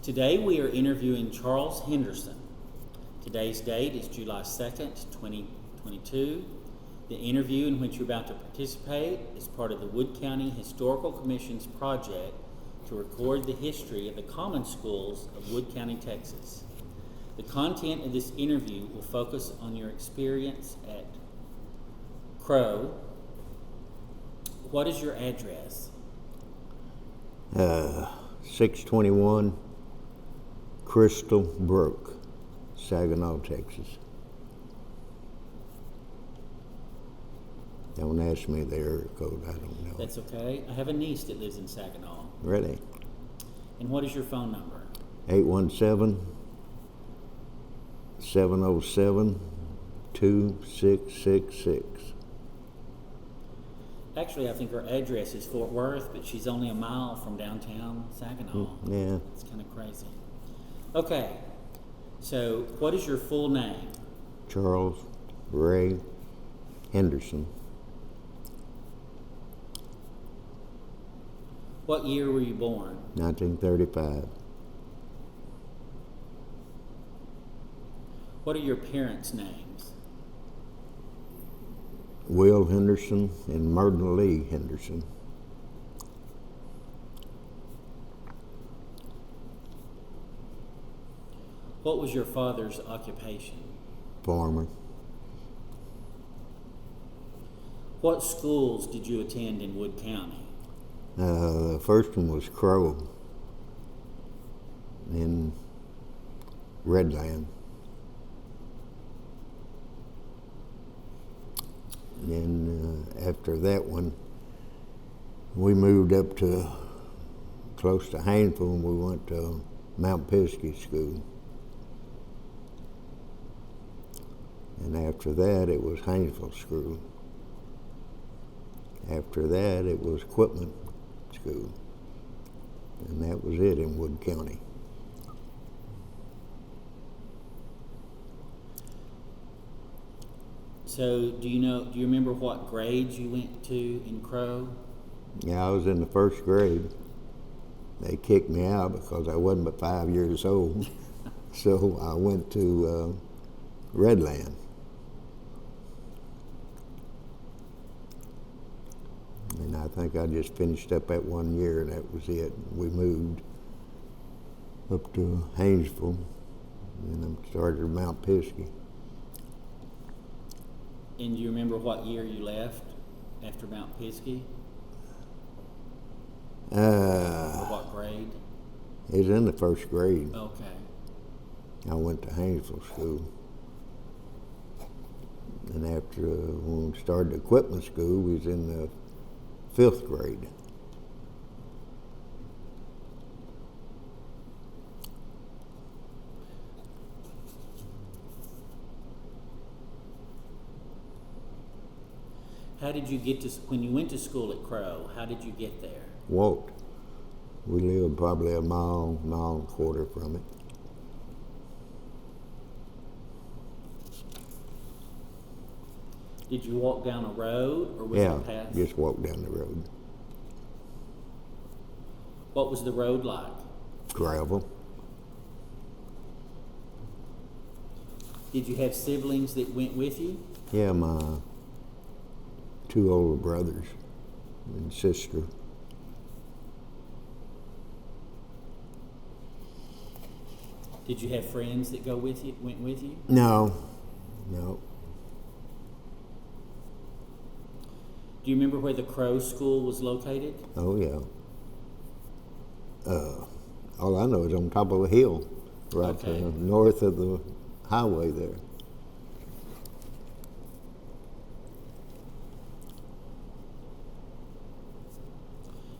Today we are interviewing Charles Henderson. Today's date is July 2nd, 2022. The interview in which you're about to participate is part of the Wood County Historical Commission's project to record the history of the common schools of Wood County, Texas. The content of this interview will focus on your experience at Crow. What is your address? 621 Crystal Brook, Saginaw, Texas. Don't ask me the area code, I don't know. That's okay. I have a niece that lives in Saginaw. Really? And what is your phone number? 817-707-2666. Actually, I think her address is Fort Worth, but she's only a mile from downtown Saginaw. Yeah. It's kind of crazy. Okay, so what is your full name? Charles Ray Henderson. What year were you born? 1935. What are your parents' names? Will Henderson and Myrna Lee Henderson. What was your father's occupation? Farmer. What schools did you attend in Wood County? The first one was Crow in Redland. Then after that one, we moved up to close to Haynesville, and we went to Mount Pisgah School. And after that, it was Haynesville School. After that, it was Equipment School. And that was it in Wood County. So do you remember what grades you went to in Crow? Yeah, I was in the first grade. They kicked me out because I wasn't but 5 years old. So I went to Redland. And I think I just finished up that 1 year, and that was it. We moved up to Haynesville, and then started at Mount Pisgah. And do you remember what year you left after Mount Pisgah? Or what grade? It was in the first grade. Okay. I went to Haynesville School. And after when we started Equipment School, we was in the 5th grade. How did you get to, when you went to school at Crow, how did you get there? Walked. We lived probably a mile and a quarter from it. Did you walk down a road, or was it a path? Yeah, just walked down the road. What was the road like? Gravel. Did you have siblings that went with you? Yeah, my 2 older brothers and sister. Did you have friends that went with you? No. Do you remember where the Crow School was located? Oh, yeah. All I know is on top of a hill, right north of the highway there.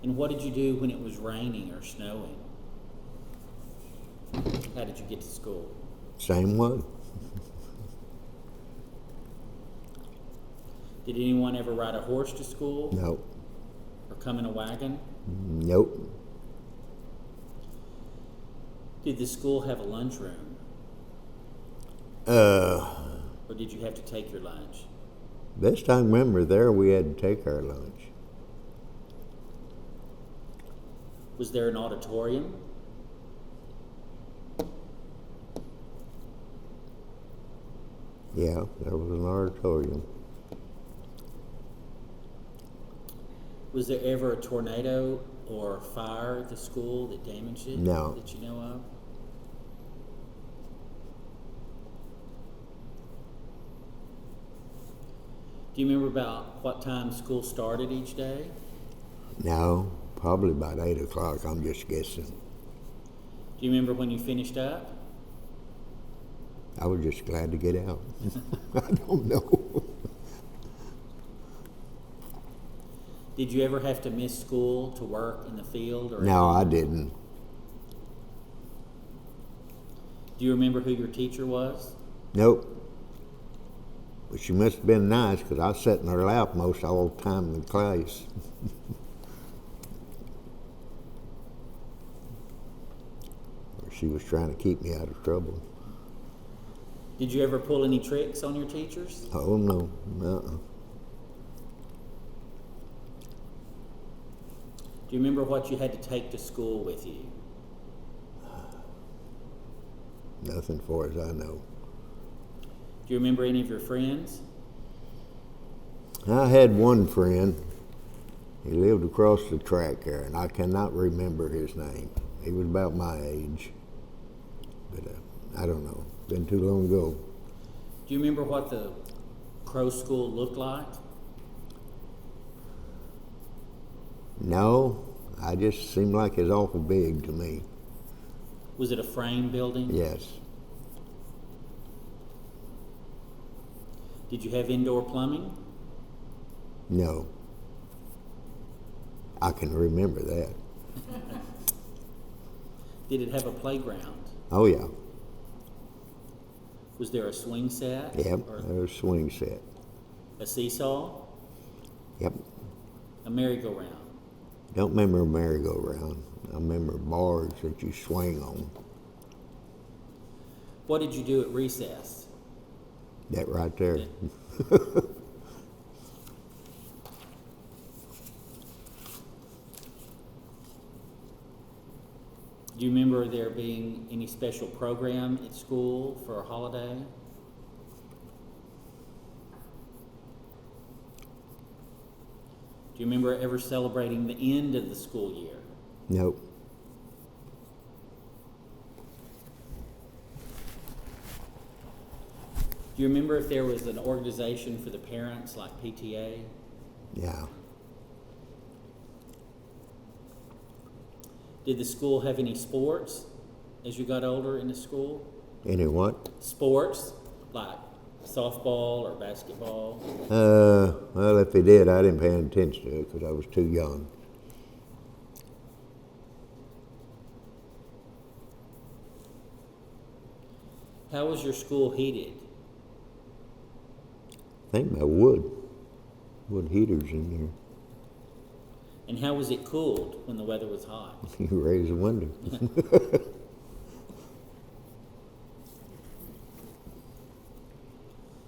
And what did you do when it was raining or snowing? How did you get to school? Same way. Did anyone ever ride a horse to school? Nope. Or come in a wagon? Nope. Did the school have a lunchroom? Or did you have to take your lunch? Best I remember there, we had to take our lunch. Was there an auditorium? Yeah, there was an auditorium. Was there ever a tornado or fire at the school that damaged it? No. That you know of? Do you remember about what time school started each day? No, probably about 8 o'clock, I'm just guessing. Do you remember when you finished up? I was just glad to get out. I don't know. Did you ever have to miss school to work in the field? Or No, I didn't. Do you remember who your teacher was? Nope. But she must have been nice because I sat in her lap most all the time in class. She was trying to keep me out of trouble. Did you ever pull any tricks on your teachers? Oh, no. Uh-uh. Do you remember what you had to take to school with you? Nothing far as I know. Do you remember any of your friends? I had one friend. He lived across the track there, and I cannot remember his name. He was about my age. But I don't know. Been too long ago. Do you remember what the Crow School looked like? No, I just seemed like it was awful big to me. Was it a frame building? Yes. Did you have indoor plumbing? No. I can remember that. Did it have a playground? Oh, yeah. Was there a swing set? Yep, Or there was a swing set. a seesaw? Yep. A merry-go-round? Don't remember a merry-go-round. I remember bars that you swing on. What did you do at recess? That right there. Do you remember there being any special program at school for a holiday? Do you remember ever celebrating the end of the school year? Nope. Do you remember if there was an organization for the parents like PTA? Yeah. Did the school have any sports as you got older in the school? Any what? Sports like softball or basketball? Well, if he did, I didn't pay any attention to it because I was too young. How was your school heated? I think by wood heaters in there. And how was it cooled when the weather was hot? You raise the window.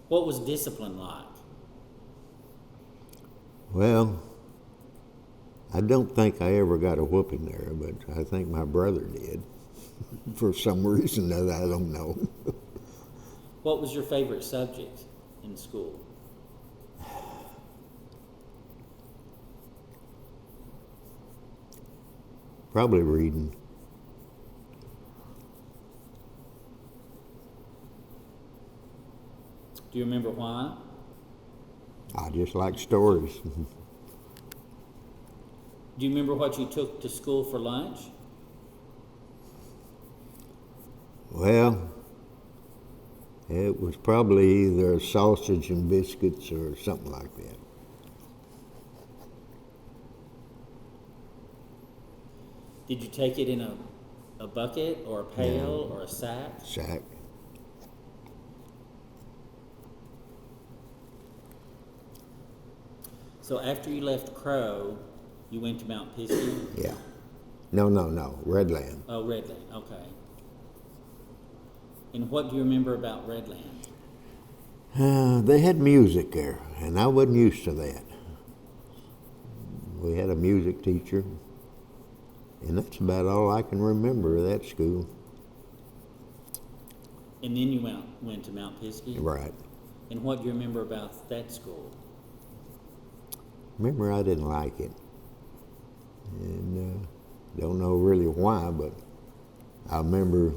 What was discipline like? Well, I don't think I ever got a whooping there, but I think my brother did. For some reason that I don't know. What was your favorite subject in school? Probably reading. Do you remember why? I just like stories. Do you remember what you took to school for lunch? Well, it was probably either sausage and biscuits or something like that. Did you take it in a bucket or a pail or a sack? Sack. So after you left Crow, you went to Mount Pisgah? Yeah. No, Redland. Oh, Redland, okay. And what do you remember about Redland? They had music there, and I wasn't used to that. We had a music teacher, and that's about all I can remember of that school. And then you went to Mount Pisgah? Right. And what do you remember about that school? Remember, I didn't like it. And don't know really why, but I remember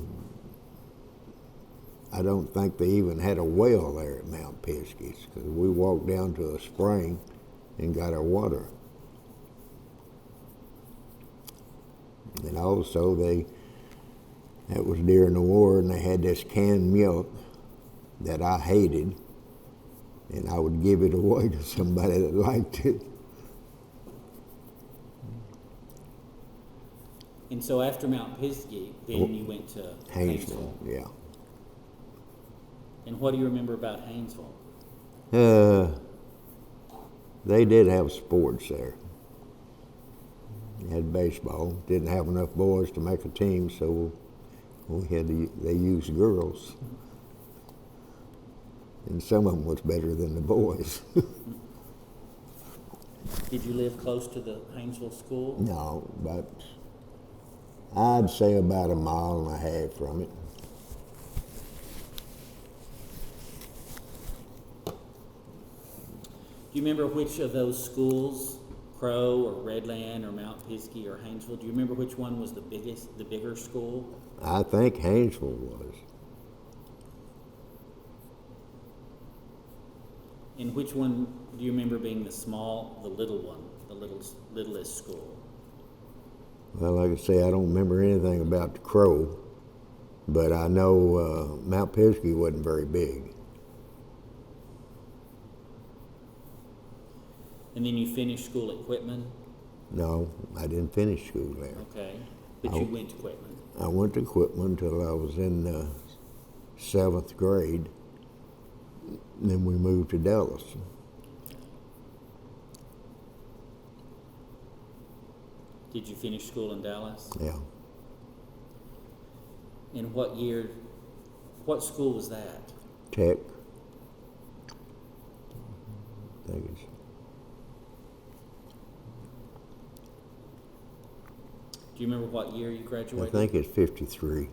I don't think they even had a well there at Mount Pisgah's, because we walked down to a spring and got our water. And also that was during the war, and they had this canned milk that I hated, and I would give it away to somebody that liked it. And so after Mount Pisgah, then you went to Haynesville. Yeah. And what do you remember about Haynesville? They did have sports there. They had baseball. Didn't have enough boys to make a team, so they used girls. And some of them was better than the boys. Did you live close to the Haynesville school? No, but I'd say about a mile and a half from it. Do you remember which of those schools, Crow or Redland or Mount Pisgah or Haynesville, do you remember which one was the bigger school? I think Haynesville was. And which one do you remember being the little one, the littlest school? Well, like I say, I don't remember anything about the Crow, but I know Mount Pisgah wasn't very big. And then you finished school at Quitman? No, I didn't finish school there. Okay, but you went to Quitman. I went to Quitman until I was in 7th grade. And then we moved to Dallas. Did you finish school in Dallas? Yeah. In what school was that? Tech. I think it's. Do you remember what year you I graduated? think it's 53.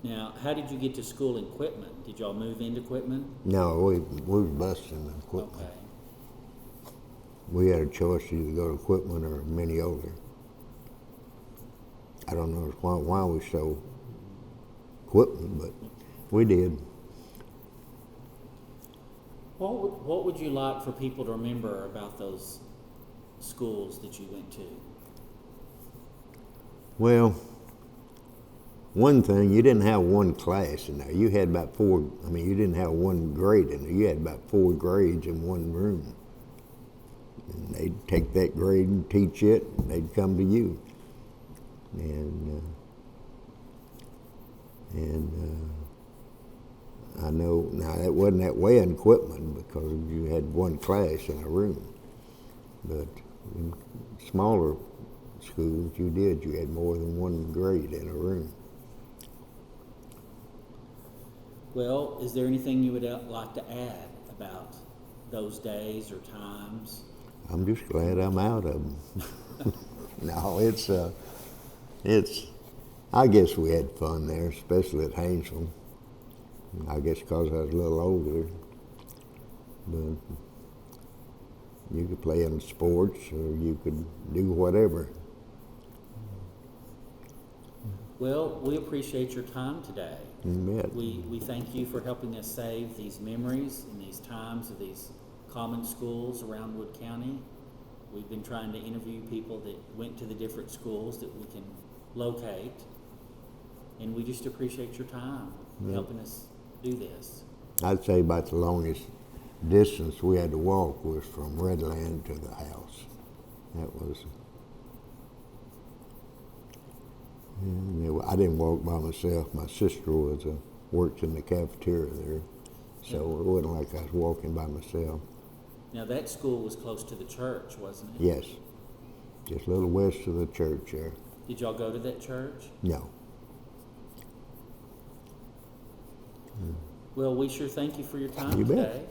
Now, how did you get to school in Quitman? Did y'all move into Quitman? No, we were busing in Quitman. Okay. We had a choice to either go to Quitman or Mineola. I don't know why we chose Quitman, but we did. What would you like for people to remember about those schools that you went to? Well, one thing, you didn't have one class in there. You had about you didn't have one grade in there. You had about 4 grades in one room. And they'd take that grade and teach it, and they'd come to you. And I know, now it wasn't that way in Quitman because you had one class in a room. But in smaller schools, you had more than one grade in a room. Well, is there anything you would like to add about those days or times? I'm just glad I'm out of them. No, I guess we had fun there, especially at Haynesville. I guess because I was a little older. But you could play in sports or you could do whatever. Well, we appreciate your time today. You bet. We thank you for helping us save these memories and these times of these common schools around Wood County. We've been trying to interview people that went to the different schools that we can locate. And we just appreciate your time helping us do this. I'd say about the longest distance we had to walk was from Redland to the house. That was. I didn't walk by myself. My sister worked in the cafeteria there, so it wasn't like I was walking by myself. Now that school was close to the church, wasn't it? Yes, just a little west of the church there. Did y'all go to that church? No. Well, we sure thank you for your time You today. bet.